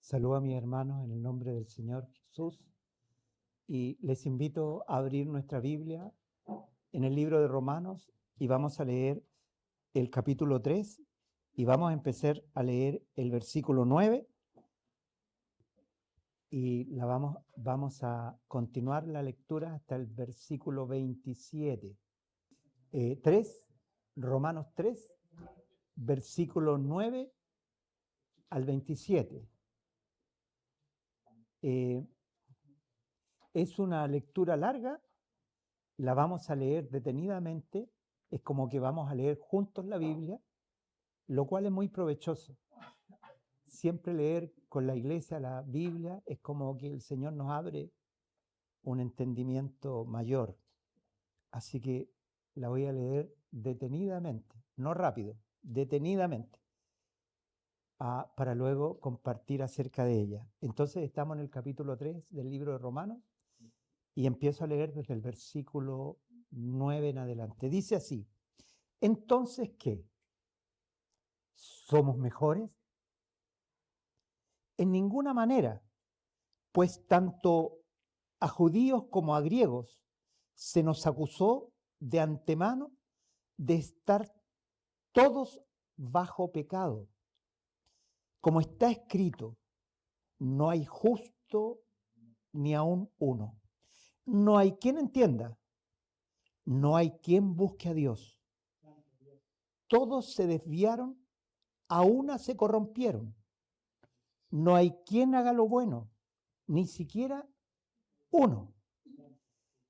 Saludo a mis hermanos en el nombre del Señor Jesús y les invito a abrir nuestra Biblia en el libro de Romanos y vamos a leer el capítulo 3 y vamos a empezar a leer el versículo 9 y vamos a continuar la lectura hasta el versículo 27. 3, Romanos 3, versículo 9 al 27. Es una lectura larga, la vamos a leer detenidamente, es como que vamos a leer juntos la Biblia, lo cual es muy provechoso. Siempre leer con la iglesia la Biblia es como que el Señor nos abre un entendimiento mayor. Así que la voy a leer detenidamente, no rápido, detenidamente, para luego compartir acerca de ella. Entonces estamos en el capítulo 3 del libro de Romanos y empiezo a leer desde el versículo 9 en adelante. Dice así: entonces, ¿qué? ¿Somos mejores? En ninguna manera, pues tanto a judíos como a griegos se nos acusó de antemano de estar todos bajo pecado. Como está escrito, no hay justo ni aun uno. No hay quien entienda, no hay quien busque a Dios. Todos se desviaron, a una se corrompieron. No hay quien haga lo bueno, ni siquiera uno.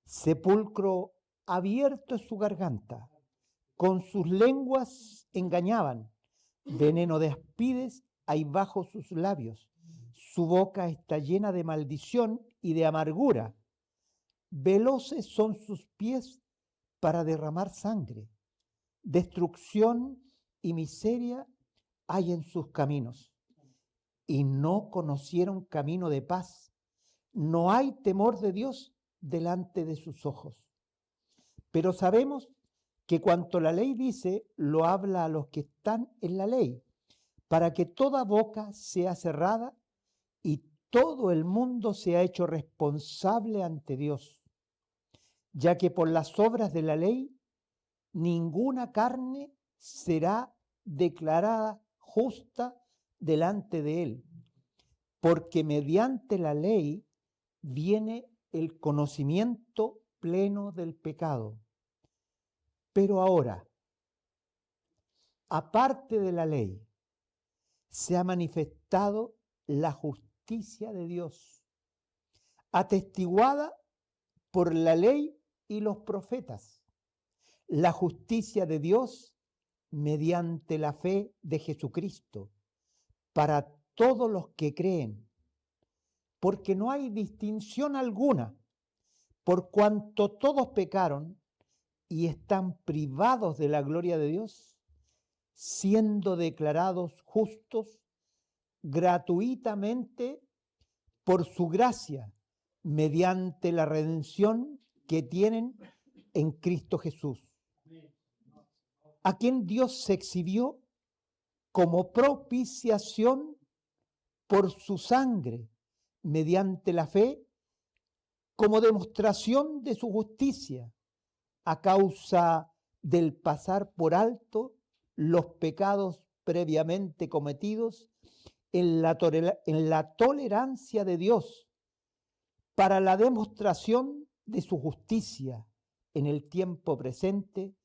Sepulcro abierto es su garganta, con sus lenguas engañaban, veneno de aspides hay bajo sus labios, su boca está llena de maldición y de amargura, veloces son sus pies para derramar sangre, destrucción y miseria hay en sus caminos, y no conocieron camino de paz, no hay temor de Dios delante de sus ojos. Pero sabemos que cuanto la ley dice, lo habla a los que están en la ley, para que toda boca sea cerrada y todo el mundo sea hecho responsable ante Dios, ya que por las obras de la ley ninguna carne será declarada justa delante de él, porque mediante la ley viene el conocimiento pleno del pecado. Pero ahora, aparte de la ley, se ha manifestado la justicia de Dios, atestiguada por la ley y los profetas. La justicia de Dios mediante la fe de Jesucristo para todos los que creen, porque no hay distinción alguna, por cuanto todos pecaron y están privados de la gloria de Dios, siendo declarados justos gratuitamente por su gracia, mediante la redención que tienen en Cristo Jesús, a quien Dios se exhibió como propiciación por su sangre, mediante la fe, como demostración de su justicia, a causa del pasar por alto los pecados previamente cometidos en la tolerancia de Dios, para la demostración de su justicia en el tiempo presente,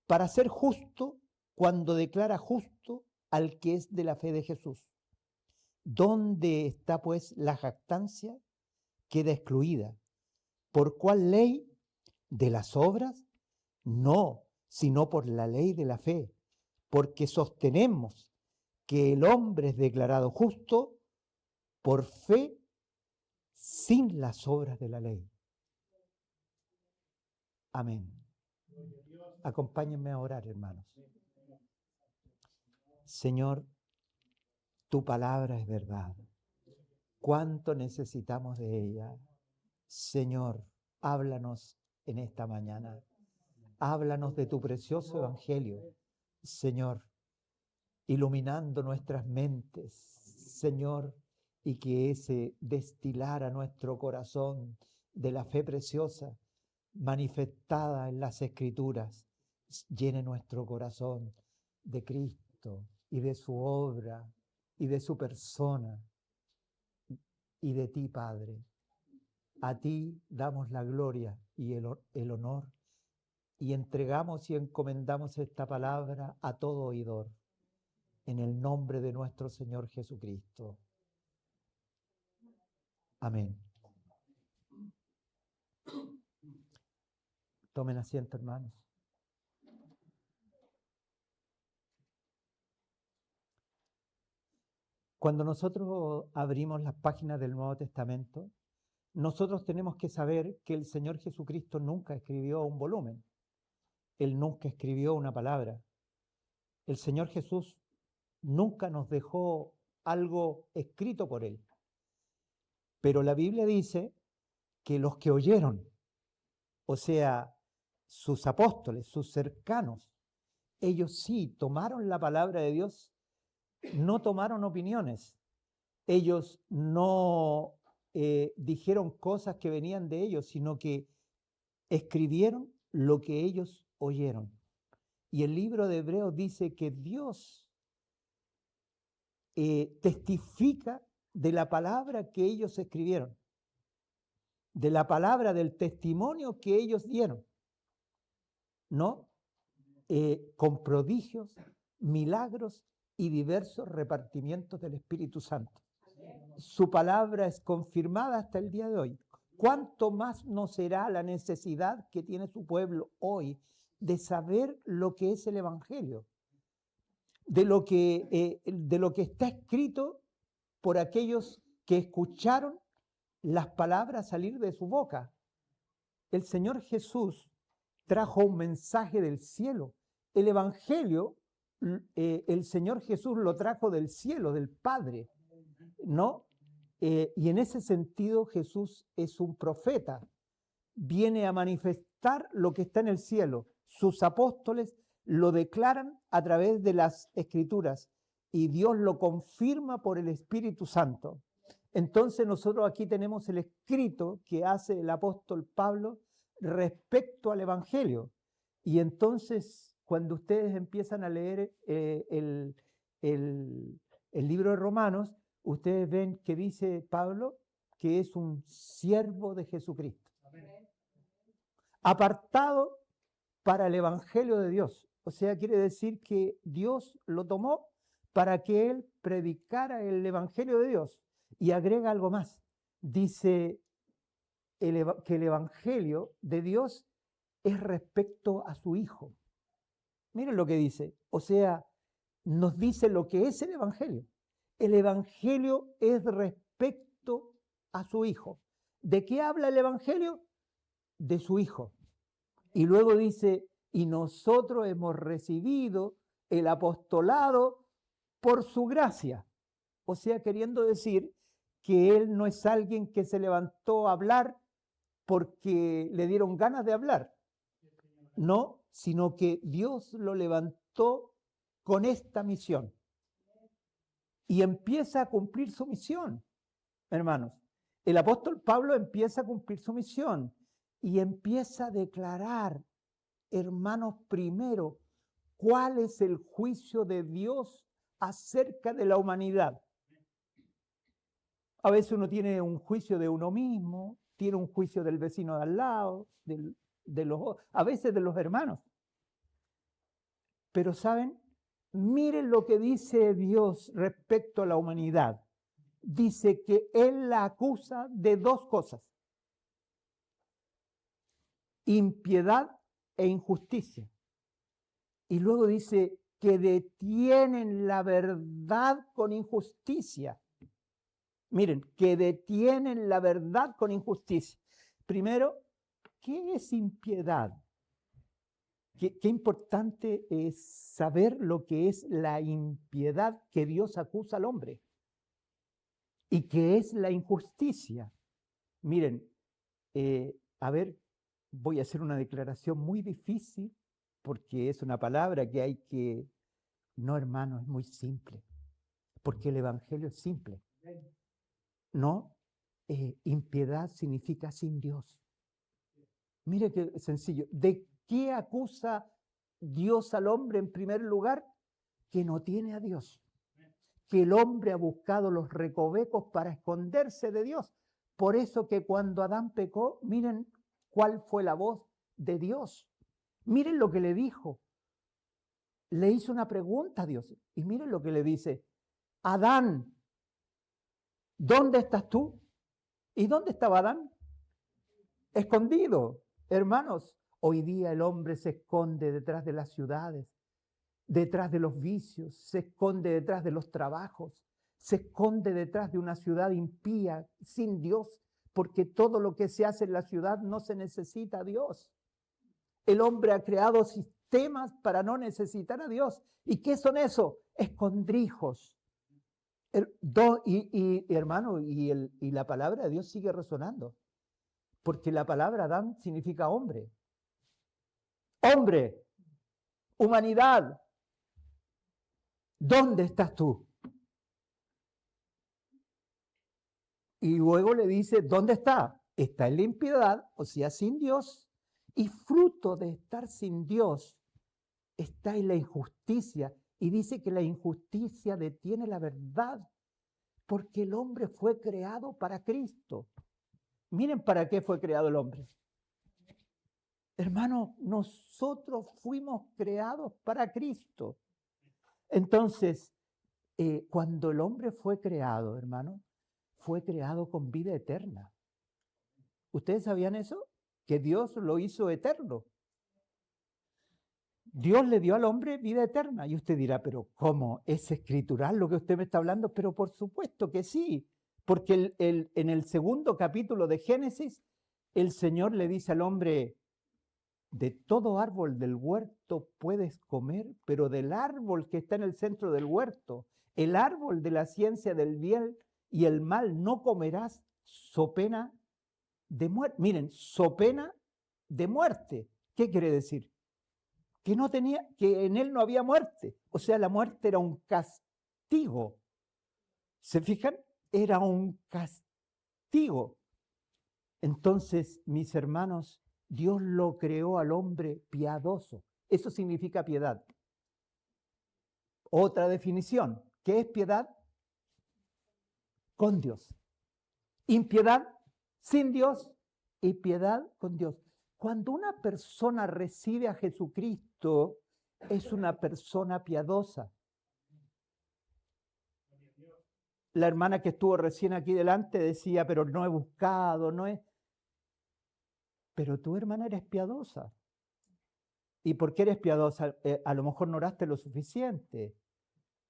para ser justo cuando declara justo al que es de la fe de Jesús. ¿Dónde está pues la jactancia? Queda excluida. ¿Por cuál ley? ¿De las obras? No, sino por la ley de la fe, porque sostenemos que el hombre es declarado justo por fe sin las obras de la ley. Amén. Acompáñenme a orar, hermanos. Señor, tu palabra es verdad. ¿Cuánto necesitamos de ella? Señor, háblanos en esta mañana. Háblanos de tu precioso evangelio, Señor, iluminando nuestras mentes, Señor, y que ese destilar a nuestro corazón de la fe preciosa manifestada en las Escrituras llene nuestro corazón de Cristo y de su obra y de su persona y de ti, Padre. A ti damos la gloria y el honor y entregamos y encomendamos esta palabra a todo oidor en el nombre de nuestro Señor Jesucristo. Amén. Tomen asiento, hermanos. Cuando nosotros abrimos las páginas del Nuevo Testamento, nosotros tenemos que saber que el Señor Jesucristo nunca escribió un volumen. Él nunca escribió una palabra. El Señor Jesús nunca nos dejó algo escrito por Él. Pero la Biblia dice que los que oyeron, o sea, sus apóstoles, sus cercanos, ellos sí tomaron la palabra de Dios, no tomaron opiniones. Ellos no dijeron cosas que venían de ellos, sino que escribieron lo que ellos oyeron. Y el libro de Hebreos dice que Dios testifica de la palabra que ellos escribieron, de la palabra, del testimonio que ellos dieron, ¿no? Con prodigios, milagros y diversos repartimientos del Espíritu Santo. Su palabra es confirmada hasta el día de hoy. ¿Cuánto más no será la necesidad que tiene su pueblo hoy de saber lo que es el Evangelio? De lo que está escrito por aquellos que escucharon las palabras salir de su boca. El Señor Jesús trajo un mensaje del cielo. El Evangelio, el Señor Jesús lo trajo del cielo, del Padre, ¿no? Y en ese sentido Jesús es un profeta. Viene a manifestar lo que está en el cielo. Sus apóstoles lo declaran a través de las Escrituras y Dios lo confirma por el Espíritu Santo. Entonces nosotros aquí tenemos el escrito que hace el apóstol Pablo respecto al Evangelio. Y entonces cuando ustedes empiezan a leer el libro de Romanos, ustedes ven que dice Pablo que es un siervo de Jesucristo. Amén. Apartado para el Evangelio de Dios. O sea, quiere decir que Dios lo tomó para que él predicara el Evangelio de Dios. Y agrega algo más. Dice que el Evangelio de Dios es respecto a su Hijo. Miren lo que dice. O sea, nos dice lo que es el Evangelio. El Evangelio es respecto a su Hijo. ¿De qué habla el Evangelio? De su Hijo. Y luego dice, y nosotros hemos recibido el apostolado por su gracia. O sea, queriendo decir que él no es alguien que se levantó a hablar porque le dieron ganas de hablar. No, sino que Dios lo levantó con esta misión. Y empieza a cumplir su misión, hermanos. El apóstol Pablo empieza a cumplir su misión y empieza a declarar, hermanos, primero, cuál es el juicio de Dios acerca de la humanidad. A veces uno tiene un juicio de uno mismo, tiene un juicio del vecino de al lado, a veces de los hermanos. Pero ¿saben? Miren lo que dice Dios respecto a la humanidad. Dice que Él la acusa de dos cosas: impiedad e injusticia. Y luego dice que detienen la verdad con injusticia. Miren, que detienen la verdad con injusticia. Primero, ¿qué es impiedad? Qué importante es saber lo que es la impiedad que Dios acusa al hombre y qué es la injusticia. Miren, a ver, voy a hacer una declaración muy difícil porque es una palabra que hay que... No, hermano, es muy simple, porque el Evangelio es simple. No, impiedad significa sin Dios. Mire qué sencillo. ¿De qué acusa Dios al hombre en primer lugar? Que no tiene a Dios. Que el hombre ha buscado los recovecos para esconderse de Dios. Por eso que cuando Adán pecó, miren cuál fue la voz de Dios. Miren lo que le dijo. Le hizo una pregunta a Dios. Y miren lo que le dice. Adán, ¿dónde estás tú? ¿Y dónde estaba Adán? Escondido. Hermanos, hoy día el hombre se esconde detrás de las ciudades, detrás de los vicios, se esconde detrás de los trabajos, se esconde detrás de una ciudad impía, sin Dios, porque todo lo que se hace en la ciudad no se necesita a Dios. El hombre ha creado sistemas para no necesitar a Dios. ¿Y qué son esos? Escondrijos. Hermano, y la palabra de Dios sigue resonando, porque la palabra Adán significa hombre. Hombre, humanidad, ¿dónde estás tú? Y luego le dice, ¿dónde está? Está en la impiedad, o sea, sin Dios. Y fruto de estar sin Dios está en la injusticia. Y dice que la injusticia detiene la verdad, porque el hombre fue creado para Cristo. Miren para qué fue creado el hombre. Hermano, nosotros fuimos creados para Cristo. Entonces, cuando el hombre fue creado, hermano, fue creado con vida eterna. ¿Ustedes sabían eso? Que Dios lo hizo eterno. Dios le dio al hombre vida eterna. Y usted dirá, pero ¿cómo? ¿Es escritural lo que usted me está hablando? Pero por supuesto que sí. Porque en el segundo capítulo de Génesis, el Señor le dice al hombre, de todo árbol del huerto puedes comer, pero del árbol que está en el centro del huerto, el árbol de la ciencia del bien y el mal, no comerás, so pena de muerte. Miren, so pena de muerte. ¿Qué quiere decir? Que en él no había muerte. O sea, la muerte era un castigo. ¿Se fijan? Era un castigo. Entonces, mis hermanos, Dios lo creó al hombre piadoso. Eso significa piedad. Otra definición. ¿Qué es piedad? Con Dios. Impiedad sin Dios y piedad con Dios. Cuando una persona recibe a Jesucristo, es una persona piadosa. La hermana que estuvo recién aquí delante decía, pero no he buscado, no he... Pero tú, hermana, eres piadosa. ¿Y por qué eres piadosa? A lo mejor no oraste lo suficiente,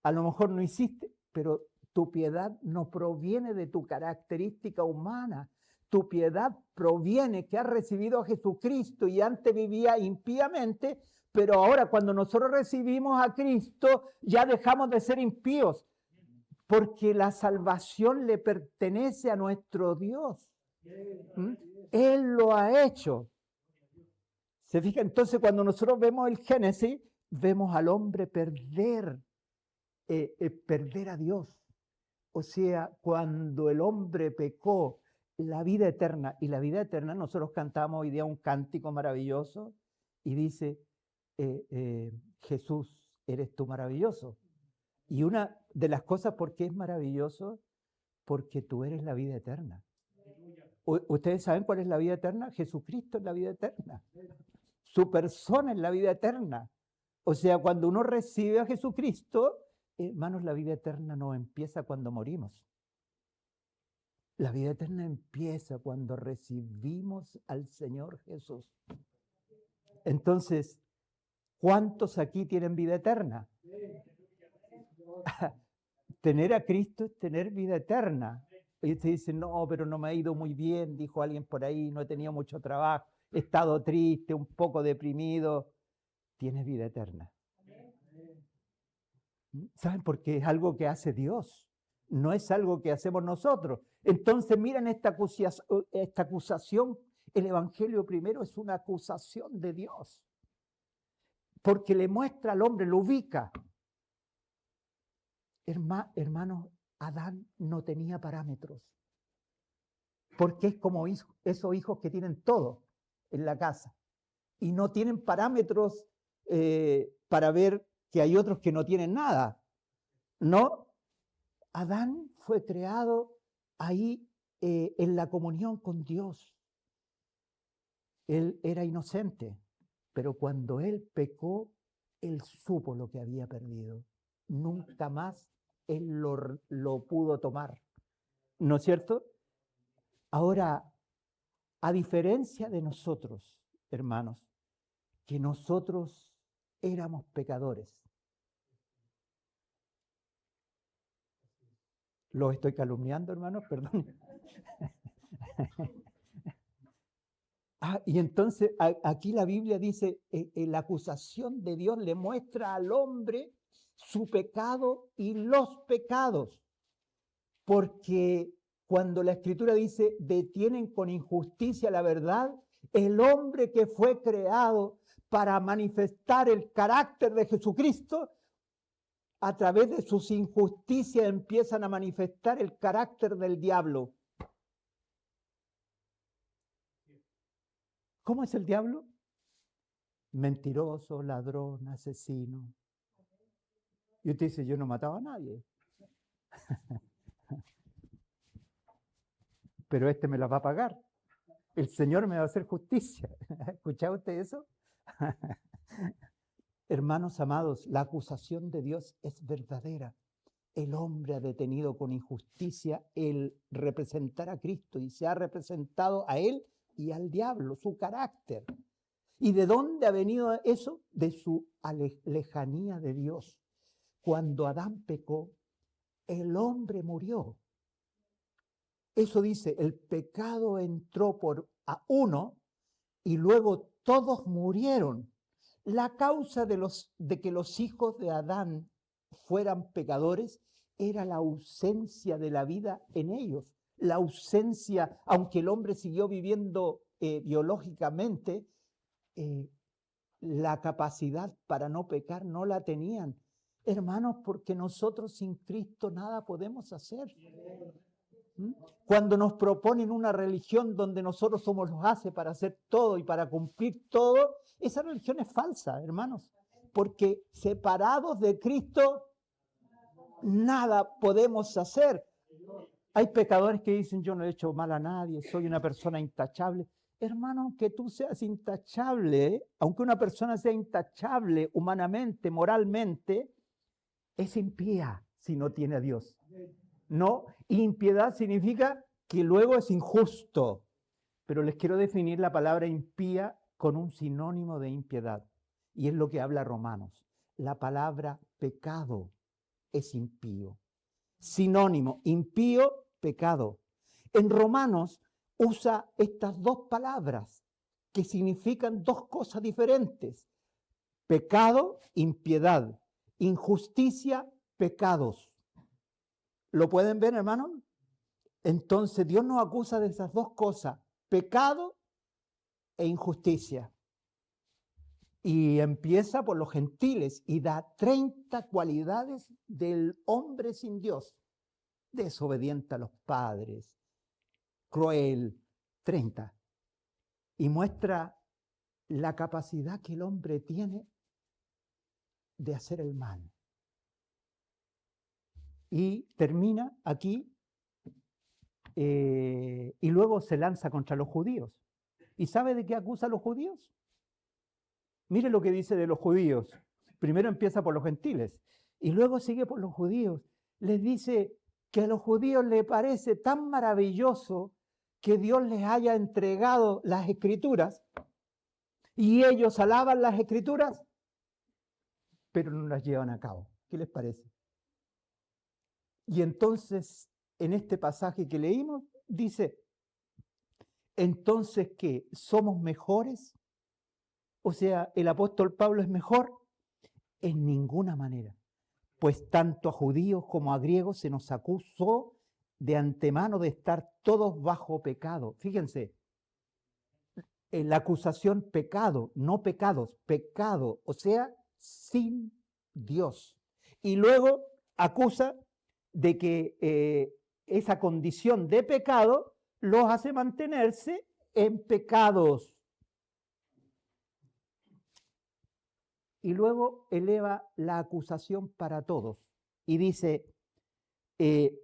a lo mejor no hiciste, pero tu piedad no proviene de tu característica humana. Tu piedad proviene que has recibido a Jesucristo y antes vivía impíamente, pero ahora cuando nosotros recibimos a Cristo ya dejamos de ser impíos, porque la salvación le pertenece a nuestro Dios. Él lo ha hecho. ¿Se fija? Entonces cuando nosotros vemos el Génesis, vemos al hombre perder a Dios. O sea, cuando el hombre pecó, la vida eterna, y la vida eterna, nosotros cantamos hoy día un cántico maravilloso y dice, Jesús, eres tú maravilloso. Y una de las cosas por qué es maravilloso, porque tú eres la vida eterna. ¿Ustedes saben cuál es la vida eterna? Jesucristo es la vida eterna. Su persona es la vida eterna. O sea, cuando uno recibe a Jesucristo, hermanos, la vida eterna no empieza cuando morimos. La vida eterna empieza cuando recibimos al Señor Jesús. Entonces, ¿cuántos aquí tienen vida eterna? Tener a Cristo es tener vida eterna. Y usted dice, no, pero no me ha ido muy bien, dijo alguien por ahí, no he tenido mucho trabajo, he estado triste, un poco deprimido. Tienes vida eterna. ¿Saben? Porque es algo que hace Dios, no es algo que hacemos nosotros. Entonces, miren esta acusación. El Evangelio primero es una acusación de Dios, porque le muestra al hombre, lo ubica. Hermanos, Adán no tenía parámetros, porque es como esos hijos que tienen todo en la casa y no tienen parámetros para ver que hay otros que no tienen nada. No, Adán fue creado ahí en la comunión con Dios. Él era inocente, pero cuando él pecó, él supo lo que había perdido. Nunca más él lo pudo tomar. ¿No es cierto? Ahora, a diferencia de nosotros, hermanos, que nosotros éramos pecadores. ¿Los estoy calumniando, hermanos? Perdón. Y entonces aquí la Biblia dice, la acusación de Dios le muestra al hombre su pecado y los pecados. Porque cuando la Escritura dice, detienen con injusticia la verdad, el hombre que fue creado para manifestar el carácter de Jesucristo, a través de sus injusticias empiezan a manifestar el carácter del diablo. ¿Cómo es el diablo? Mentiroso, ladrón, asesino. Y usted dice, yo no mataba a nadie. Pero este me la va a pagar. El Señor me va a hacer justicia. ¿Escuchaba usted eso? Hermanos amados, la acusación de Dios es verdadera. El hombre ha detenido con injusticia el representar a Cristo y se ha representado a él y al diablo, su carácter. ¿Y de dónde ha venido eso? De su lejanía de Dios. Cuando Adán pecó, el hombre murió. Eso dice, el pecado entró por a uno y luego todos murieron. La causa de que los hijos de Adán fueran pecadores era la ausencia de la vida en ellos. La ausencia, aunque el hombre siguió viviendo biológicamente, la capacidad para no pecar no la tenían. Hermanos, porque nosotros sin Cristo nada podemos hacer. Cuando nos proponen una religión donde nosotros somos los haces para hacer todo y para cumplir todo, esa religión es falsa, hermanos, porque separados de Cristo, nada podemos hacer. Hay pecadores que dicen, yo no he hecho mal a nadie, soy una persona intachable. Hermano, aunque tú seas intachable, aunque una persona sea intachable humanamente, moralmente, es impía si no tiene a Dios. No, impiedad significa que luego es injusto. Pero les quiero definir la palabra impía con un sinónimo de impiedad. Y es lo que habla Romanos. La palabra pecado es impío. Sinónimo, impío, pecado. En Romanos usa estas dos palabras que significan dos cosas diferentes. Pecado, impiedad. Injusticia, pecados. ¿Lo pueden ver, hermanos? Entonces Dios nos acusa de esas dos cosas, pecado e injusticia. Y empieza por los gentiles y da 30 cualidades del hombre sin Dios. Desobediente a los padres, cruel, 30. Y muestra la capacidad que el hombre tiene de hacer el mal. Y termina aquí y luego se lanza contra los judíos. ¿Y sabe de qué acusa a los judíos? Mire lo que dice de los judíos. Primero empieza por los gentiles y luego sigue por los judíos. Les dice que a los judíos les parece tan maravilloso que Dios les haya entregado las escrituras y ellos alaban las escrituras, pero no las llevan a cabo. ¿Qué les parece? Y entonces, en este pasaje que leímos, dice, entonces, ¿qué? ¿Somos mejores? O sea, ¿el apóstol Pablo es mejor? En ninguna manera. Pues tanto a judíos como a griegos se nos acusó de antemano de estar todos bajo pecado. Fíjense, la acusación pecado, no pecados, pecado, o sea, sin Dios. Y luego acusa de que esa condición de pecado los hace mantenerse en pecados. Y luego eleva la acusación para todos y dice,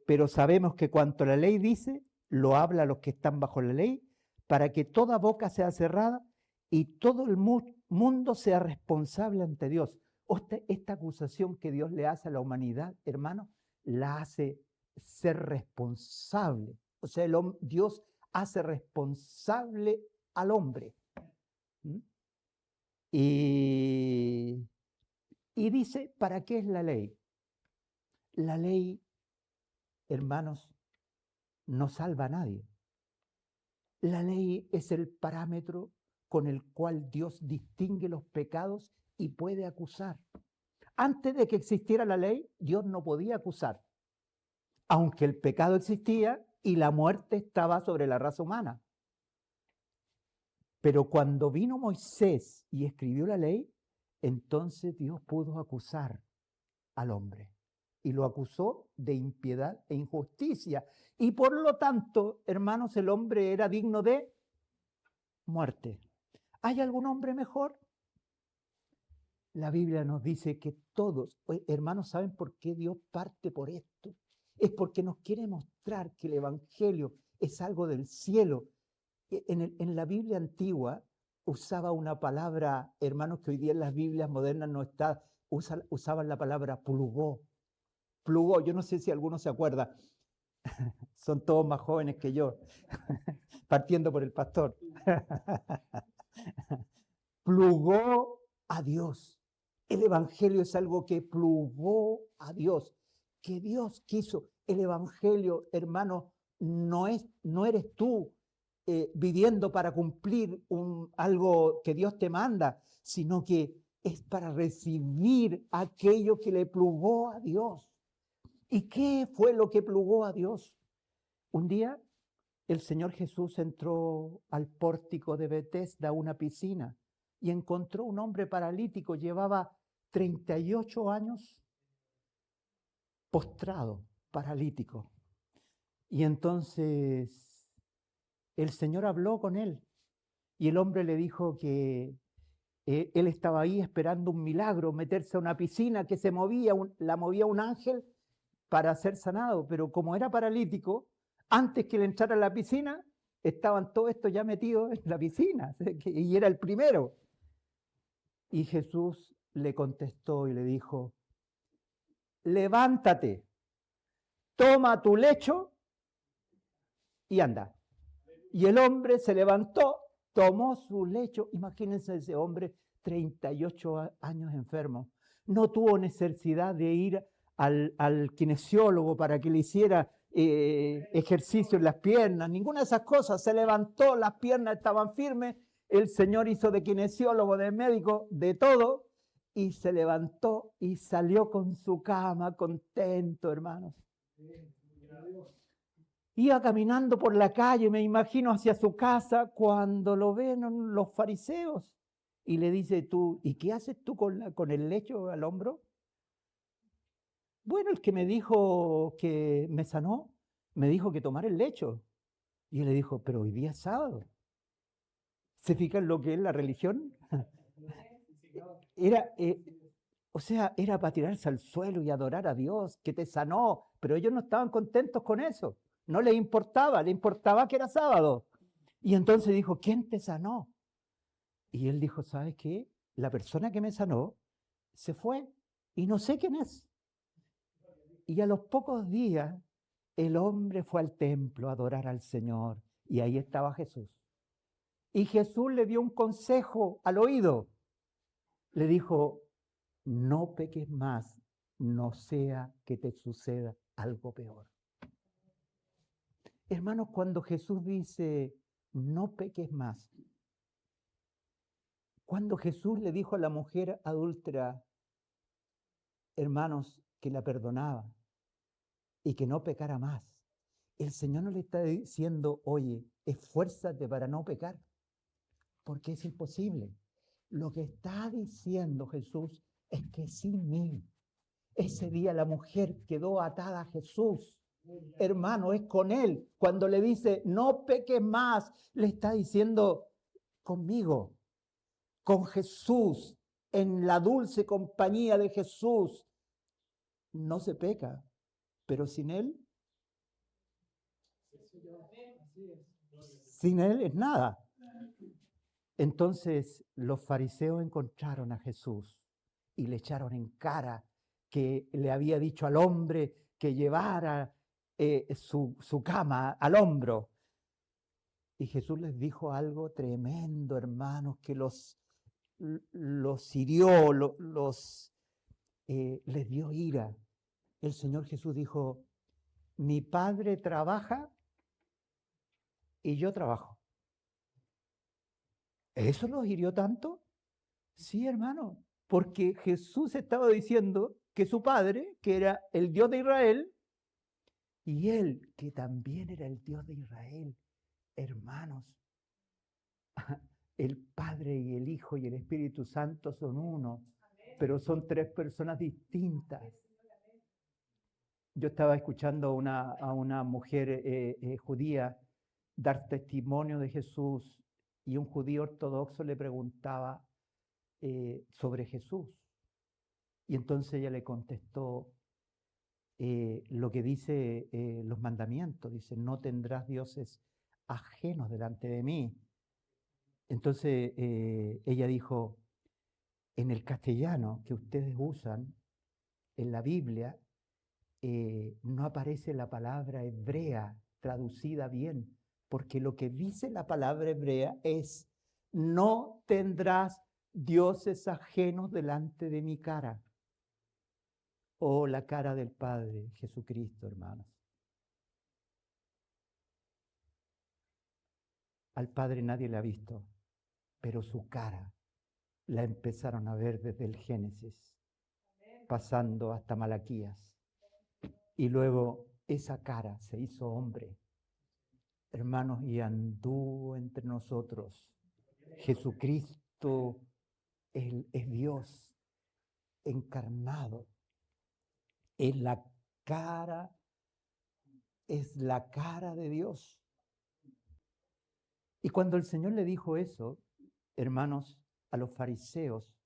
pero sabemos que cuanto la ley dice, lo habla a los que están bajo la ley, para que toda boca sea cerrada y todo el mundo sea responsable ante Dios. Esta acusación que Dios le hace a la humanidad, hermano, la hace ser responsable. O sea, Dios hace responsable al hombre. ¿Mm? Y dice, ¿para qué es la ley? La ley, hermanos, no salva a nadie. La ley es el parámetro con el cual Dios distingue los pecados y puede acusar. Antes de que existiera la ley, Dios no podía acusar, aunque el pecado existía y la muerte estaba sobre la raza humana. Pero cuando vino Moisés y escribió la ley, entonces Dios pudo acusar al hombre. Y lo acusó de impiedad e injusticia. Y por lo tanto, hermanos, el hombre era digno de muerte. ¿Hay algún hombre mejor? La Biblia nos dice que todos, hermanos, ¿saben por qué Dios parte por esto? Es porque nos quiere mostrar que el Evangelio es algo del cielo. En la Biblia antigua usaba una palabra, hermanos, que hoy día en las Biblias modernas no está, usaban la palabra plugó. Plugó, yo no sé si alguno se acuerda, son todos más jóvenes que yo, partiendo por el pastor. Plugó a Dios. El Evangelio es algo que plugó a Dios, que Dios quiso. El Evangelio, hermano, no eres tú viviendo para cumplir algo que Dios te manda, sino que es para recibir aquello que le plugó a Dios. ¿Y qué fue lo que plugó a Dios? Un día el Señor Jesús entró al pórtico de Betesda, una piscina, y encontró un hombre paralítico, llevaba 38 años postrado, paralítico. Y entonces el Señor habló con él y el hombre le dijo que él estaba ahí esperando un milagro, meterse a una piscina que se movía, la movía un ángel para ser sanado, pero como era paralítico, antes que él entrara a la piscina, estaban todos estos ya metidos en la piscina, y era el primero. Y Jesús le contestó y le dijo, levántate, toma tu lecho y anda. Y el hombre se levantó, tomó su lecho. Imagínense ese hombre, 38 años enfermo. No tuvo necesidad de ir al kinesiólogo para que le hiciera ejercicio en las piernas, ninguna de esas cosas. Se levantó, las piernas estaban firmes, el Señor hizo de kinesiólogo, de médico, de todo, y se levantó y salió con su cama contento, hermanos. Iba caminando por la calle, me imagino, hacia su casa, cuando lo ven los fariseos y le dice, tú, ¿y qué haces tú con el lecho al hombro? Bueno, el que me dijo que me sanó, me dijo que tomara el lecho. Y él le dijo, pero hoy día es sábado. ¿Se fijan lo que es la religión? Era, o sea, era para tirarse al suelo y adorar a Dios, que te sanó, pero ellos no estaban contentos con eso. No les importaba que era sábado. Y entonces dijo, ¿quién te sanó? Y él dijo, ¿sabes qué? La persona que me sanó se fue y no sé quién es. Y a los pocos días el hombre fue al templo a adorar al Señor y ahí estaba Jesús. Y Jesús le dio un consejo al oído. Le dijo, no peques más, no sea que te suceda algo peor. Hermanos, cuando Jesús dice, no peques más, cuando Jesús le dijo a la mujer adúltera, hermanos, que la perdonaba y que no pecara más, el Señor no le está diciendo, oye, esfuérzate para no pecar, porque es imposible. Lo que está diciendo Jesús es que sin mí Ese día la mujer quedó atada a Jesús. Hermano, es con Él. Cuando le dice, no peques más, le está diciendo, conmigo, con Jesús, en la dulce compañía de Jesús, no se peca, pero sin Él es nada. Entonces los fariseos encontraron a Jesús y le echaron en cara que le había dicho al hombre que llevara su cama al hombro. Y Jesús les dijo algo tremendo, hermanos, que los hirió, les dio ira. El Señor Jesús dijo, mi Padre trabaja y yo trabajo. ¿Eso los hirió tanto? Sí, hermano, porque Jesús estaba diciendo que su Padre, que era el Dios de Israel, y Él, que también era el Dios de Israel, hermanos, el Padre y el Hijo y el Espíritu Santo son uno, pero son tres personas distintas. Yo estaba escuchando a una mujer judía dar testimonio de Jesús y un judío ortodoxo le preguntaba sobre Jesús. Y entonces ella le contestó lo que dice los mandamientos. Dice, no tendrás dioses ajenos delante de mí. Entonces ella dijo, en el castellano que ustedes usan, en la Biblia, no aparece la palabra hebrea traducida bien, porque lo que dice la palabra hebrea es, no tendrás dioses ajenos delante de mi cara, o la cara del Padre Jesucristo, hermanos. Al Padre nadie le ha visto, pero su cara la empezaron a ver desde el Génesis, pasando hasta Malaquías. Y luego esa cara se hizo hombre, hermanos, y anduvo entre nosotros. Jesucristo es Dios encarnado. Es la cara de Dios. Y cuando el Señor le dijo eso, hermanos, a los fariseos,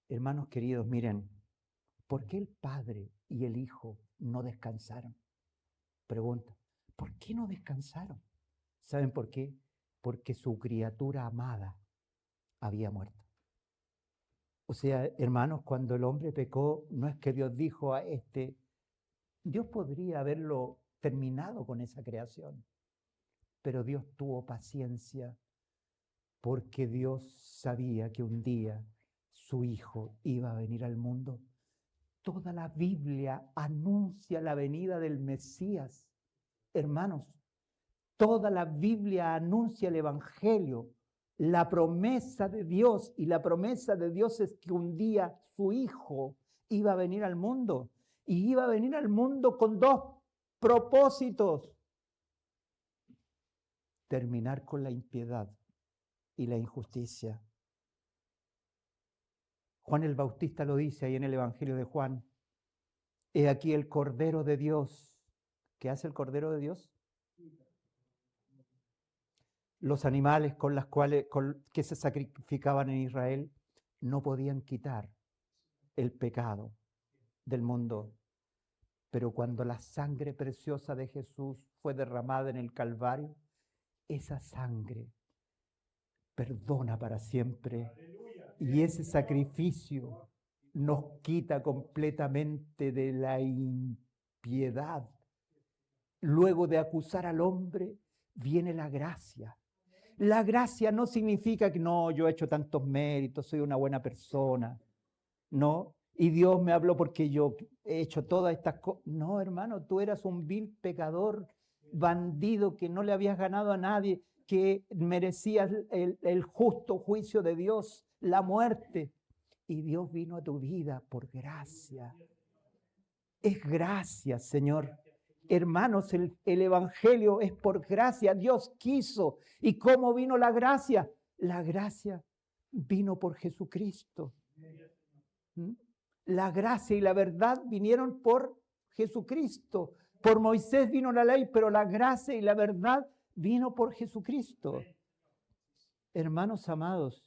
hermanos queridos, miren, ¿por qué el Padre y el Hijo no descansaron? Pregunta, ¿por qué no descansaron? ¿Saben por qué? Porque su criatura amada había muerto. O sea, hermanos, cuando el hombre pecó, no es que Dios dijo a Dios podría haberlo terminado con esa creación, pero Dios tuvo paciencia porque Dios sabía que un día su Hijo iba a venir al mundo. Toda la Biblia anuncia la venida del Mesías. Hermanos, toda la Biblia anuncia el Evangelio, la promesa de Dios, y la promesa de Dios es que un día su Hijo iba a venir al mundo, y iba a venir al mundo con dos propósitos: terminar con la impiedad y la injusticia. Juan el Bautista lo dice ahí en el Evangelio de Juan. He aquí el Cordero de Dios. ¿Qué hace el Cordero de Dios? Los animales que se sacrificaban en Israel no podían quitar el pecado del mundo. Pero cuando la sangre preciosa de Jesús fue derramada en el Calvario, esa sangre perdona para siempre. Y ese sacrificio nos quita completamente de la impiedad. Luego de acusar al hombre, viene la gracia. La gracia no significa que no, yo he hecho tantos méritos, soy una buena persona, no, y Dios me habló porque yo he hecho todas estas cosas. No, hermano, tú eras un vil pecador, bandido, que no le habías ganado a nadie, que merecías el justo juicio de Dios, la muerte. Y Dios vino a tu vida por gracia. Es gracia, Señor. Hermanos, el Evangelio es por gracia. Dios quiso. ¿Y cómo vino la gracia? La gracia vino por Jesucristo. ¿Mm? La gracia y la verdad vinieron por Jesucristo. Por Moisés vino la ley, pero la gracia y la verdad vino por Jesucristo. Hermanos amados,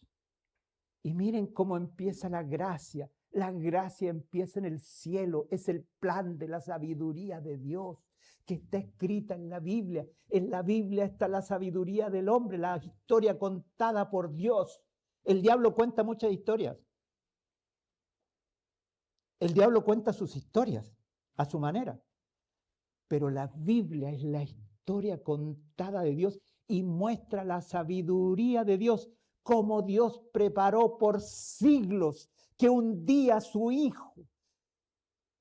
y miren cómo empieza la gracia. La gracia empieza en el cielo, es el plan de la sabiduría de Dios que está escrita en la Biblia. En la Biblia está la sabiduría del hombre, la historia contada por Dios. El diablo cuenta muchas historias. El diablo cuenta sus historias a su manera. Pero la Biblia es la historia contada de Dios y muestra la sabiduría de Dios, como Dios preparó por siglos que un día su Hijo,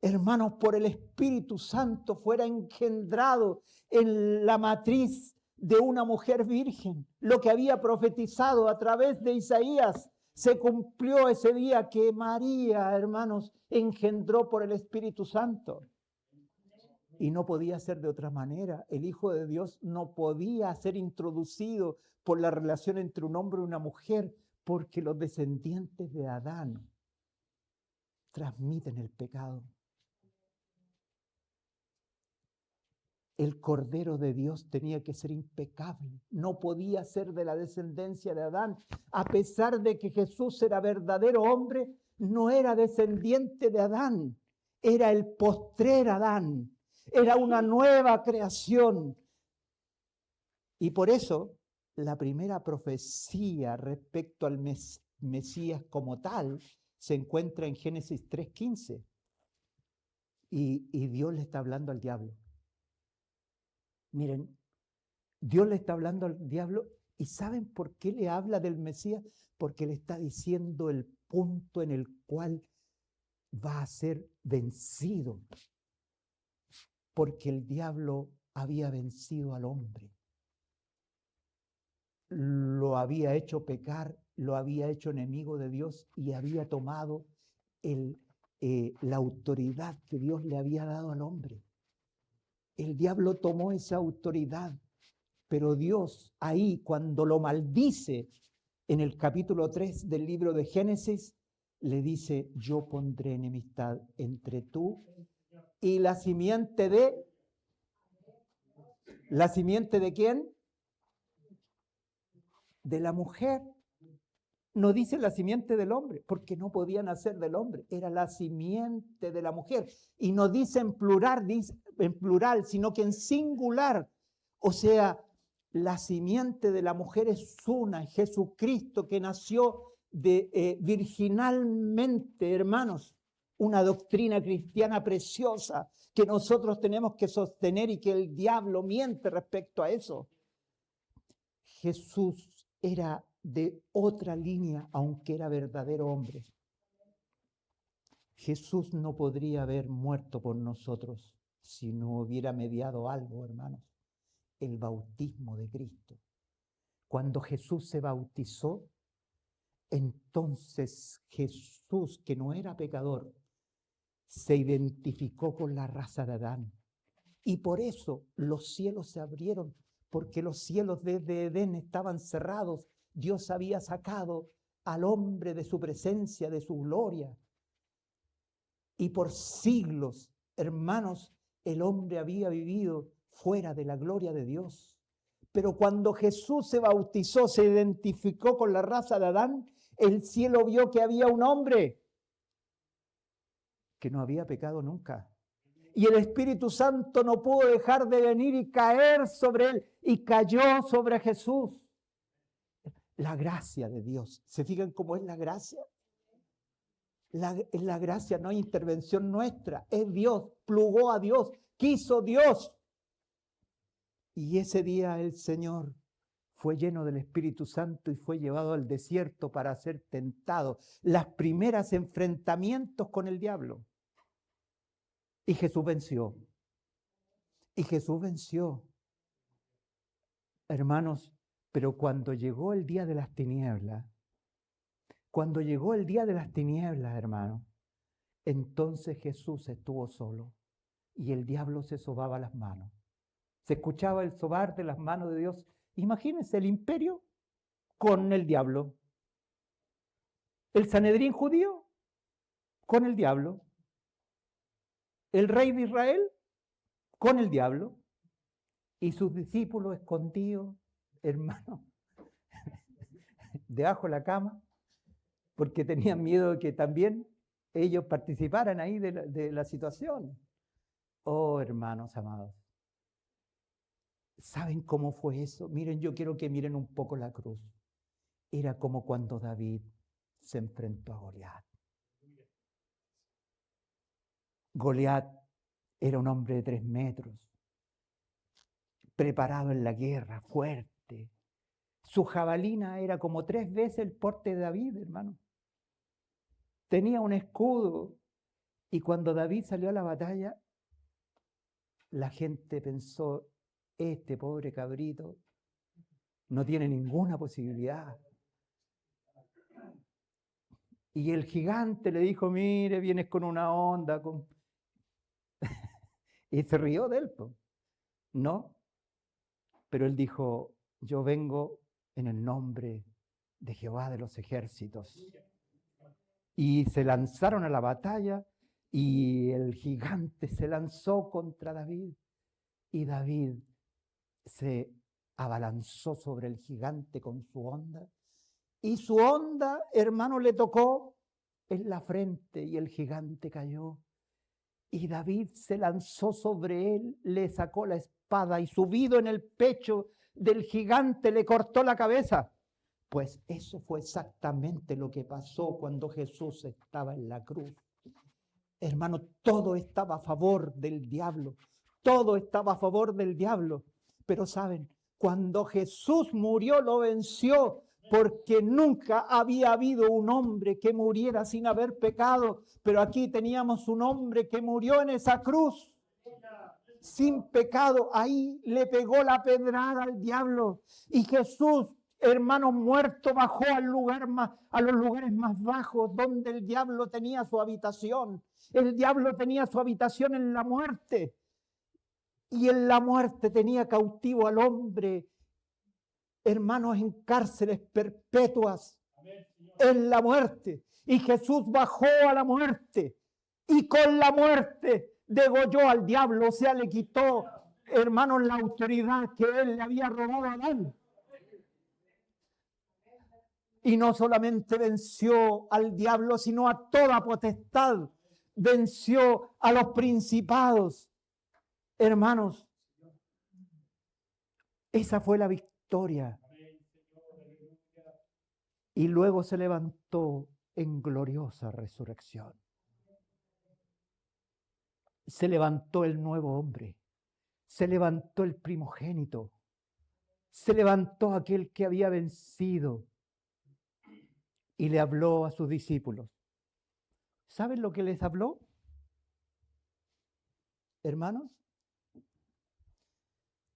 hermanos, por el Espíritu Santo fuera engendrado en la matriz de una mujer virgen. Lo que había profetizado a través de Isaías se cumplió ese día que María, hermanos, engendró por el Espíritu Santo. Y no podía ser de otra manera. El Hijo de Dios no podía ser introducido por la relación entre un hombre y una mujer, porque los descendientes de Adán transmiten el pecado. El Cordero de Dios tenía que ser impecable, no podía ser de la descendencia de Adán. A pesar de que Jesús era verdadero hombre, no era descendiente de Adán, era el postrer Adán, era una nueva creación. Y por eso la primera profecía respecto al Mesías como tal se encuentra en Génesis 3:15. Y Dios le está hablando al diablo. Miren, Dios le está hablando al diablo, y ¿saben por qué le habla del Mesías? Porque le está diciendo el punto en el cual va a ser vencido. Porque el diablo había vencido al hombre. Lo había hecho pecar, lo había hecho enemigo de Dios y había tomado la autoridad que Dios le había dado al hombre. El diablo tomó esa autoridad, pero Dios ahí, cuando lo maldice en el capítulo 3 del libro de Génesis, le dice: yo pondré enemistad entre tú y la simiente de... ¿La simiente de quién? De la mujer. No dice la simiente del hombre, porque no podía nacer del hombre, era la simiente de la mujer. Y no dice en plural, sino que en singular. O sea, la simiente de la mujer es una, Jesucristo, que nació virginalmente, hermanos. Una doctrina cristiana preciosa que nosotros tenemos que sostener y que el diablo miente respecto a eso. Jesús era de otra línea, aunque era verdadero hombre. Jesús no podría haber muerto por nosotros si no hubiera mediado algo, hermanos: el bautismo de Cristo. Cuando Jesús se bautizó, entonces Jesús, que no era pecador, se identificó con la raza de Adán. Y por eso los cielos se abrieron, porque los cielos desde Edén estaban cerrados. Dios había sacado al hombre de su presencia, de su gloria. Y por siglos, hermanos, el hombre había vivido fuera de la gloria de Dios. Pero cuando Jesús se bautizó, se identificó con la raza de Adán, el cielo vio que había un hombre que no había pecado nunca. Y el Espíritu Santo no pudo dejar de venir y caer sobre él, y cayó sobre Jesús. La gracia de Dios. ¿Se fijan cómo es la gracia? La gracia no hay intervención nuestra, es Dios, plugó a Dios, quiso Dios. Y ese día el Señor fue lleno del Espíritu Santo y fue llevado al desierto para ser tentado. Los primeros enfrentamientos con el diablo. Y Jesús venció. Y Jesús venció. Hermanos, pero cuando llegó el día de las tinieblas, hermano, entonces Jesús estuvo solo y el diablo se sobaba las manos. Se escuchaba el sobar de las manos de Dios. Imagínense el imperio con el diablo. El Sanedrín judío con el diablo. El rey de Israel con el diablo. Y sus discípulos escondidos, hermano, debajo de la cama, porque tenían miedo de que también ellos participaran ahí de la situación. Oh, hermanos amados. ¿Saben cómo fue eso? Miren, yo quiero que miren un poco la cruz. Era como cuando David se enfrentó a Goliat. Goliat era un hombre de 3 metros, preparado en la guerra, fuerte. Su jabalina era como 3 veces el porte de David, hermano. Tenía un escudo. Y cuando David salió a la batalla, la gente pensó, este pobre cabrito no tiene ninguna posibilidad. Y el gigante le dijo, mire, vienes con una onda. Y se rió de él. No, pero él dijo, yo vengo en el nombre de Jehová de los ejércitos. Y se lanzaron a la batalla y el gigante se lanzó contra David. Y David se abalanzó sobre el gigante con su onda. Y su onda, hermano, le tocó en la frente y el gigante cayó. Y David se lanzó sobre él, le sacó la espada y subido en el pecho del gigante le cortó la cabeza. Pues eso fue exactamente lo que pasó cuando Jesús estaba en la cruz. Hermano, todo estaba a favor del diablo. Todo estaba a favor del diablo. Pero saben, cuando Jesús murió lo venció, porque nunca había habido un hombre que muriera sin haber pecado. Pero aquí teníamos un hombre que murió en esa cruz sin pecado. Ahí le pegó la pedrada al diablo. Y Jesús, hermano muerto, bajó a los lugares más bajos donde el diablo tenía su habitación. El diablo tenía su habitación en la muerte. Y en la muerte tenía cautivo al hombre, hermanos, en cárceles perpetuas, en la muerte. Y Jesús bajó a la muerte y con la muerte degolló al diablo, o sea, le quitó, hermanos, la autoridad que él le había robado a Adán. Y no solamente venció al diablo, sino a toda potestad. Venció a los principados. Hermanos, esa fue la victoria. Y luego se levantó en gloriosa resurrección. Se levantó el nuevo hombre. Se levantó el primogénito. Se levantó aquel que había vencido. Y le habló a sus discípulos. ¿Saben lo que les habló? Hermanos,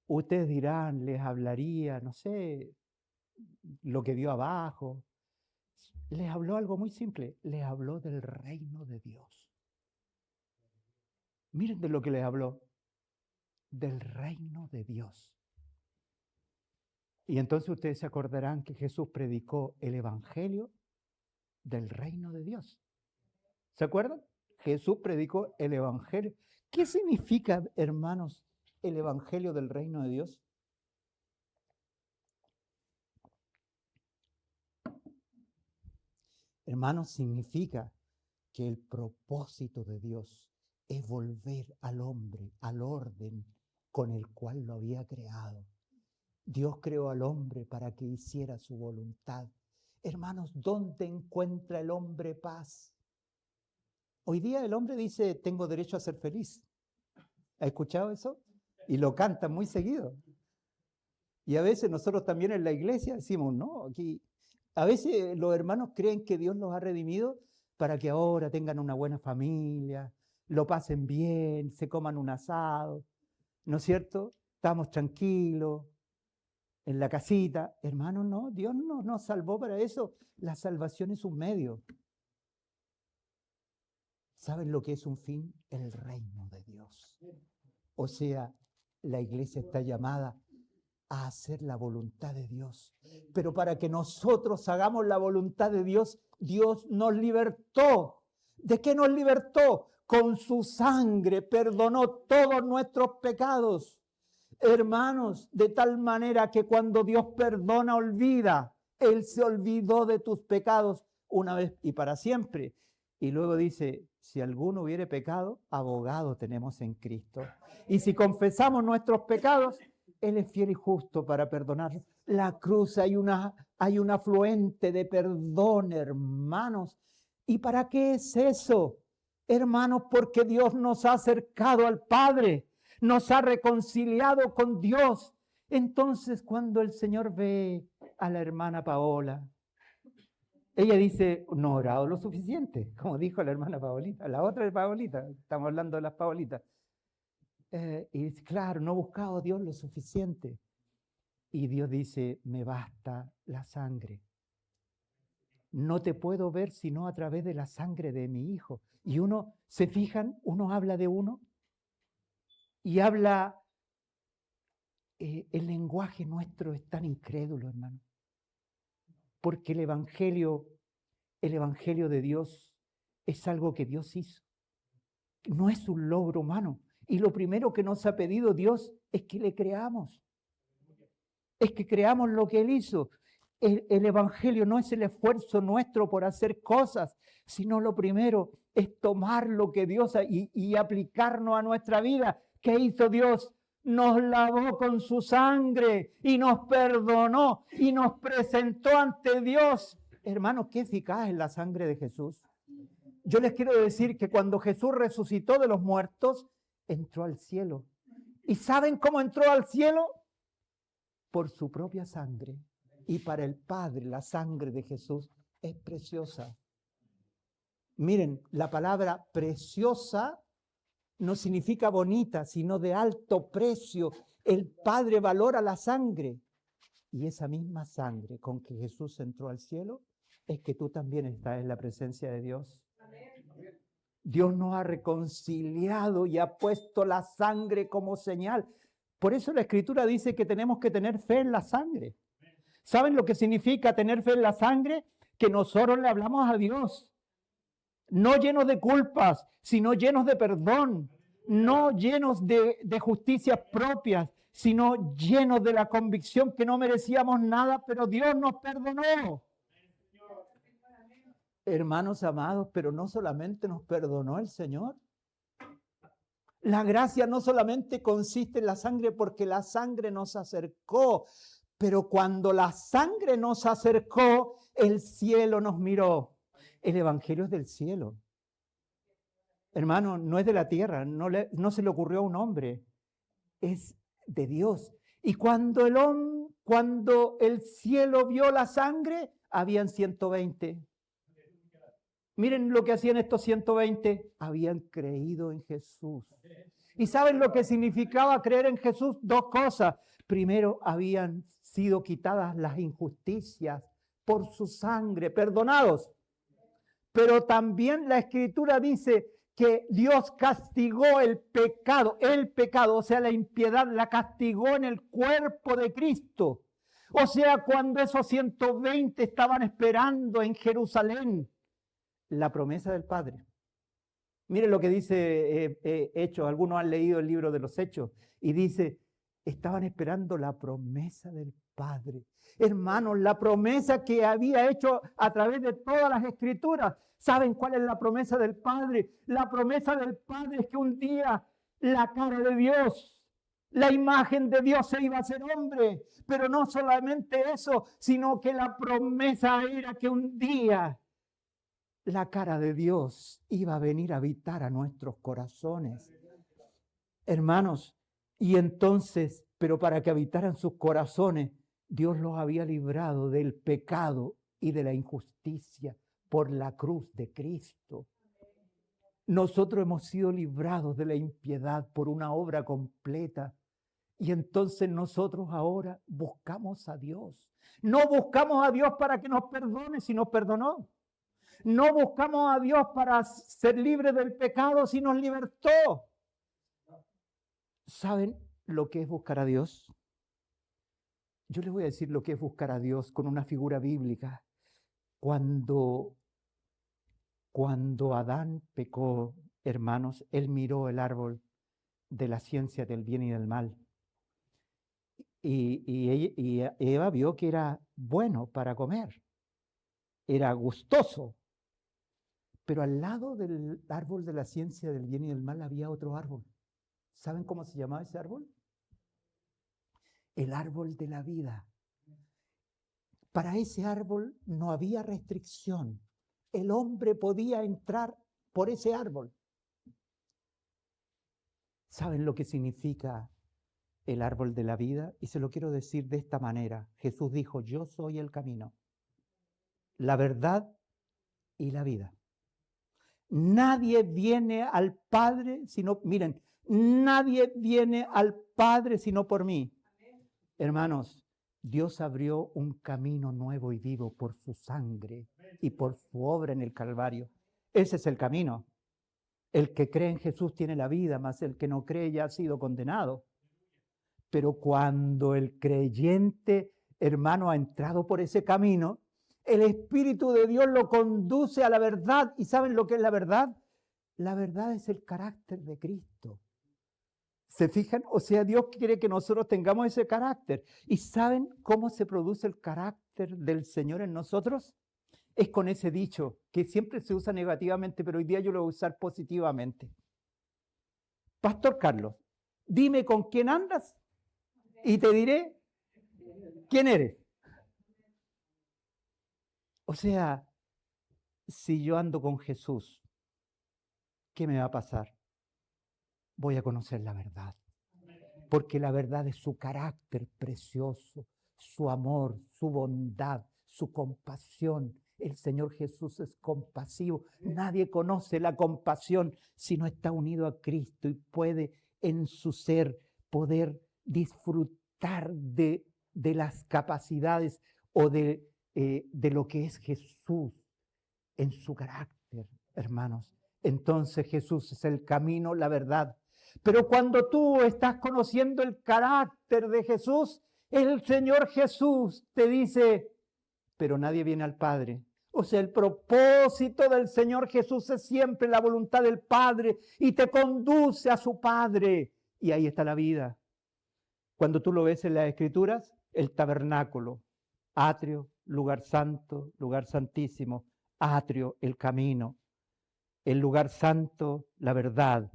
ustedes dirán, les hablaría, no sé, lo que vio abajo. Les habló algo muy simple, les habló del reino de Dios. Miren de lo que les habló, del reino de Dios. Y entonces ustedes se acordarán que Jesús predicó el evangelio del reino de Dios. ¿Se acuerdan? Jesús predicó el evangelio. ¿Qué significa, hermanos, el evangelio del reino de Dios? Hermanos, significa que el propósito de Dios es volver al hombre, al orden con el cual lo había creado. Dios creó al hombre para que hiciera su voluntad. Hermanos, ¿dónde encuentra el hombre paz? Hoy día el hombre dice, tengo derecho a ser feliz. ¿Ha escuchado eso? Y lo cantan muy seguido. Y a veces nosotros también en la iglesia decimos, no, aquí... A veces los hermanos creen que Dios los ha redimido para que ahora tengan una buena familia, lo pasen bien, se coman un asado, ¿no es cierto? Estamos tranquilos en la casita. Hermanos, no, Dios no nos salvó para eso. La salvación es un medio. ¿Saben lo que es un fin? El reino de Dios. O sea, la iglesia está llamada a hacer la voluntad de Dios. Pero para que nosotros hagamos la voluntad de Dios, Dios nos libertó. ¿De qué nos libertó? Con su sangre perdonó todos nuestros pecados. Hermanos, de tal manera que cuando Dios perdona, olvida. Él se olvidó de tus pecados una vez y para siempre. Y luego dice, si alguno hubiere pecado, abogado tenemos en Cristo. Y si confesamos nuestros pecados, Él es fiel y justo para perdonarnos. La cruz hay una afluente de perdón, hermanos. ¿Y para qué es eso? Hermanos, porque Dios nos ha acercado al Padre, nos ha reconciliado con Dios. Entonces, cuando el Señor ve a la hermana Paola, ella dice, no he orado lo suficiente, como dijo la hermana Paolita, la otra Paolita, estamos hablando de las Paolitas. Y dice, claro, no he buscado a Dios lo suficiente. Y Dios dice, me basta la sangre. No te puedo ver sino a través de la sangre de mi hijo. Y uno, ¿se fijan? Uno habla de uno y habla, el lenguaje nuestro es tan incrédulo, hermano. Porque el evangelio de Dios es algo que Dios hizo. No es un logro humano. Y lo primero que nos ha pedido Dios es que le creamos. Es que creamos lo que Él hizo. El evangelio no es el esfuerzo nuestro por hacer cosas, sino lo primero es tomar lo que Dios y aplicarnos a nuestra vida. ¿Qué hizo Dios? Nos lavó con su sangre y nos perdonó y nos presentó ante Dios. Hermanos, qué eficaz es la sangre de Jesús. Yo les quiero decir que cuando Jesús resucitó de los muertos, entró al cielo. ¿Y saben cómo entró al cielo? Por su propia sangre. Y para el Padre la sangre de Jesús es preciosa. Miren, la palabra preciosa no significa bonita, sino de alto precio. El Padre valora la sangre. Y esa misma sangre con que Jesús entró al cielo es que tú también estás en la presencia de Dios. Dios nos ha reconciliado y ha puesto la sangre como señal. Por eso la Escritura dice que tenemos que tener fe en la sangre. ¿Saben lo que significa tener fe en la sangre? Que nosotros le hablamos a Dios, no llenos de culpas, sino llenos de perdón, no llenos de justicias propias, sino llenos de la convicción que no merecíamos nada, pero Dios nos perdonó. Hermanos amados, pero no solamente nos perdonó el Señor. La gracia no solamente consiste en la sangre, porque la sangre nos acercó, pero cuando la sangre nos acercó, el cielo nos miró. El evangelio es del cielo. Hermano, no es de la tierra, no se le ocurrió a un hombre, es de Dios. Y cuando el cielo vio la sangre, habían 120. Miren lo que hacían estos 120. Habían creído en Jesús. ¿Y saben lo que significaba creer en Jesús? Dos cosas. Primero, habían sido quitadas las injusticias por su sangre, perdonados. Pero también la Escritura dice que Dios castigó el pecado, o sea, la impiedad, la castigó en el cuerpo de Cristo. O sea, cuando esos 120 estaban esperando en Jerusalén la promesa del Padre. Miren lo que dice Hechos, algunos han leído el libro de los Hechos, y dice, estaban esperando la promesa del Padre. Hermanos, la promesa que había hecho a través de todas las Escrituras. ¿Saben cuál es la promesa del Padre? La promesa del Padre es que un día la cara de Dios, la imagen de Dios se iba a hacer hombre. Pero no solamente eso, sino que la promesa era que un día la cara de Dios iba a venir a habitar a nuestros corazones. Hermanos, y entonces, pero para que habitaran sus corazones, Dios los había librado del pecado y de la injusticia por la cruz de Cristo. Nosotros hemos sido librados de la impiedad por una obra completa. Y entonces nosotros ahora buscamos a Dios. No buscamos a Dios para que nos perdone, si nos perdonó. No buscamos a Dios para ser libres del pecado, si nos libertó. ¿Saben lo que es buscar a Dios? Yo les voy a decir lo que es buscar a Dios con una figura bíblica. Cuando Cuando Adán pecó, hermanos, él miró el árbol de la ciencia del bien y del mal. Y Eva vio que era bueno para comer, era gustoso. Pero al lado del árbol de la ciencia del bien y del mal había otro árbol. ¿Saben cómo se llamaba ese árbol? El árbol de la vida. Para ese árbol no había restricción. El hombre podía entrar por ese árbol. ¿Saben lo que significa el árbol de la vida? Y se lo quiero decir de esta manera. Jesús dijo, yo soy el camino, la verdad y la vida. Nadie viene al Padre sino, miren, nadie viene al Padre sino por mí. Hermanos, Dios abrió un camino nuevo y vivo por su sangre y por su obra en el Calvario. Ese es el camino. El que cree en Jesús tiene la vida, mas el que no cree ya ha sido condenado. Pero cuando el creyente, hermano, ha entrado por ese camino, el Espíritu de Dios lo conduce a la verdad. ¿Y saben lo que es la verdad? La verdad es el carácter de Cristo. ¿Se fijan? O sea, Dios quiere que nosotros tengamos ese carácter. ¿Y saben cómo se produce el carácter del Señor en nosotros? Es con ese dicho que siempre se usa negativamente, pero hoy día yo lo voy a usar positivamente. Pastor Carlos, dime con quién andas y te diré quién eres. O sea, si yo ando con Jesús, ¿qué me va a pasar? Voy a conocer la verdad. Porque la verdad es su carácter precioso, su amor, su bondad, su compasión. El Señor Jesús es compasivo. Nadie conoce la compasión si no está unido a Cristo y puede en su ser poder disfrutar de las capacidades o de lo que es Jesús en su carácter, hermanos. Entonces Jesús es el camino, la verdad. Pero cuando tú estás conociendo el carácter de Jesús, el Señor Jesús te dice, pero nadie viene al Padre. O sea, el propósito del Señor Jesús es siempre la voluntad del Padre y te conduce a su Padre. Y ahí está la vida. Cuando tú lo ves en las Escrituras, el tabernáculo, atrio, lugar santo, lugar santísimo, atrio, el camino, el lugar santo, la verdad,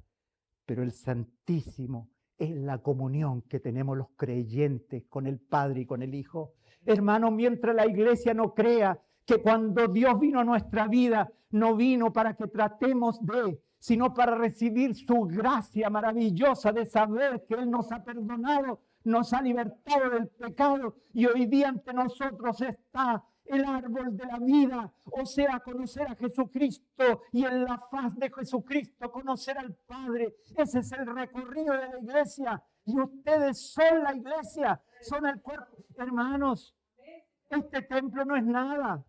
pero el santísimo es la comunión que tenemos los creyentes con el Padre y con el Hijo. Hermanos, mientras la iglesia no crea que cuando Dios vino a nuestra vida, no vino para que tratemos de, sino para recibir su gracia maravillosa de saber que Él nos ha perdonado, nos ha libertado del pecado y hoy día ante nosotros está el árbol de la vida, o sea, conocer a Jesucristo y en la faz de Jesucristo conocer al Padre. Ese es el recorrido de la iglesia y ustedes son la iglesia, son el cuerpo. Hermanos, este templo no es nada.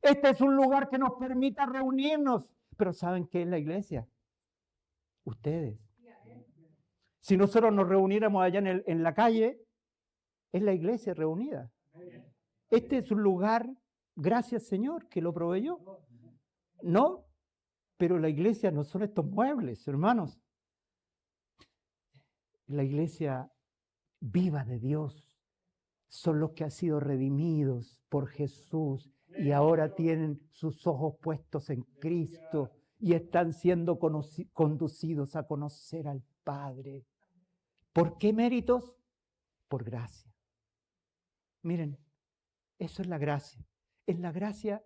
Este es un lugar que nos permita reunirnos, pero ¿saben qué es la iglesia? Ustedes. Si nosotros nos reuniéramos allá en la calle, es la iglesia reunida. Este es un lugar, gracias Señor, que lo proveyó. No, pero la iglesia no son estos muebles, hermanos. La iglesia viva de Dios son los que han sido redimidos por Jesús y ahora tienen sus ojos puestos en Cristo y están siendo conducidos a conocer al Padre. ¿Por qué méritos? Por gracia. Miren, eso es la gracia. En la gracia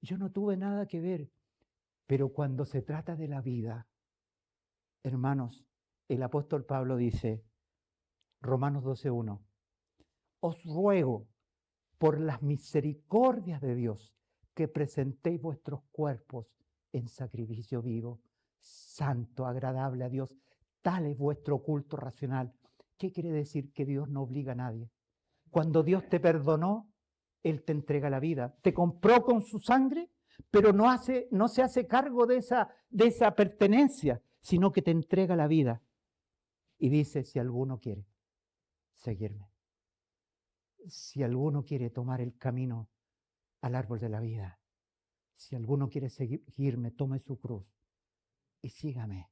yo no tuve nada que ver, pero cuando se trata de la vida, hermanos, el apóstol Pablo dice, Romanos 12:1, os ruego por las misericordias de Dios que presentéis vuestros cuerpos en sacrificio vivo, santo, agradable a Dios. Tal es vuestro culto racional. ¿Qué quiere decir? Que Dios no obliga a nadie. Cuando Dios te perdonó, Él te entrega la vida. Te compró con su sangre, pero no se hace cargo de esa pertenencia, sino que te entrega la vida. Y dice, si alguno quiere seguirme, si alguno quiere tomar el camino al árbol de la vida, Si alguno quiere seguirme, tome su cruz y sígame.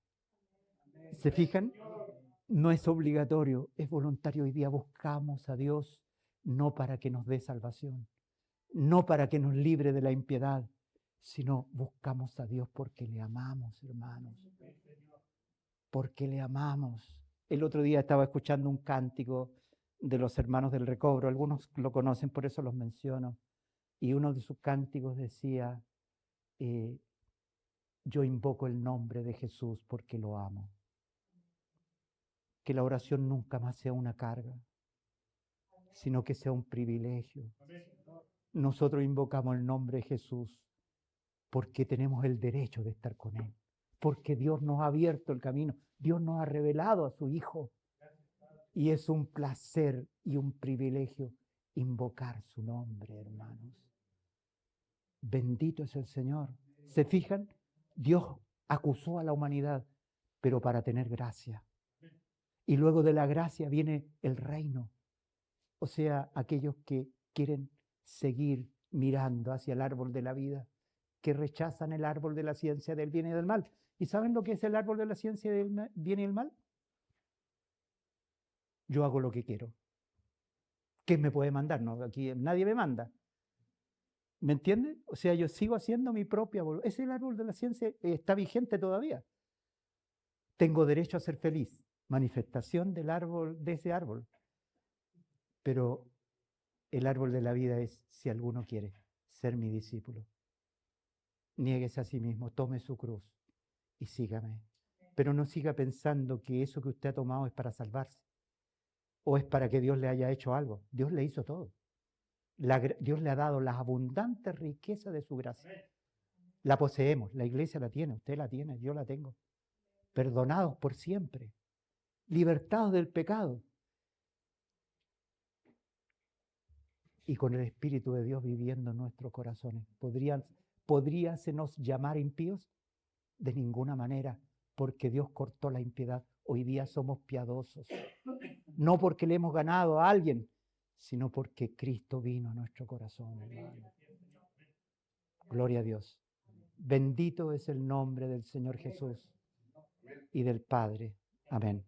¿Se fijan? No es obligatorio, es voluntario. Hoy día buscamos a Dios no para que nos dé salvación, no para que nos libre de la impiedad, sino buscamos a Dios porque le amamos, hermanos. Porque le amamos. El otro día estaba escuchando un cántico de los hermanos del Recobro, algunos lo conocen, por eso los menciono, y uno de sus cánticos decía, yo invoco el nombre de Jesús porque lo amo. Que la oración nunca más sea una carga, sino que sea un privilegio. Nosotros invocamos el nombre de Jesús porque tenemos el derecho de estar con Él, porque Dios nos ha abierto el camino, Dios nos ha revelado a su Hijo. Y es un placer y un privilegio invocar su nombre, hermanos. Bendito es el Señor. ¿Se fijan? Dios acusó a la humanidad, pero para tener gracia. Y luego de la gracia viene el reino. O sea, aquellos que quieren seguir mirando hacia el árbol de la vida, que rechazan el árbol de la ciencia del bien y del mal. ¿Y saben lo que es el árbol de la ciencia del bien y del mal? Yo hago lo que quiero. ¿Quién me puede mandar? No, aquí nadie me manda. ¿Me entiende? O sea, yo sigo haciendo mi propia voluntad. Ese el árbol de la ciencia está vigente todavía. Tengo derecho a ser feliz. Manifestación del árbol, de ese árbol. Pero el árbol de la vida es, si alguno quiere ser mi discípulo, niéguese a sí mismo, tome su cruz y sígame. Pero no siga pensando que eso que usted ha tomado es para salvarse o es para que Dios le haya hecho algo. Dios le hizo todo. Dios le ha dado la abundante riqueza de su gracia. La poseemos, la iglesia la tiene, usted la tiene, yo la tengo. Perdonados por siempre, libertados del pecado y con el Espíritu de Dios viviendo en nuestros corazones. ¿Podríasenos llamar impíos? De ninguna manera, porque Dios cortó la impiedad. Hoy día somos piadosos, no porque le hemos ganado a alguien, sino porque Cristo vino a nuestro corazón, hermano. Gloria a Dios. Bendito es el nombre del Señor Jesús y del Padre. Amén.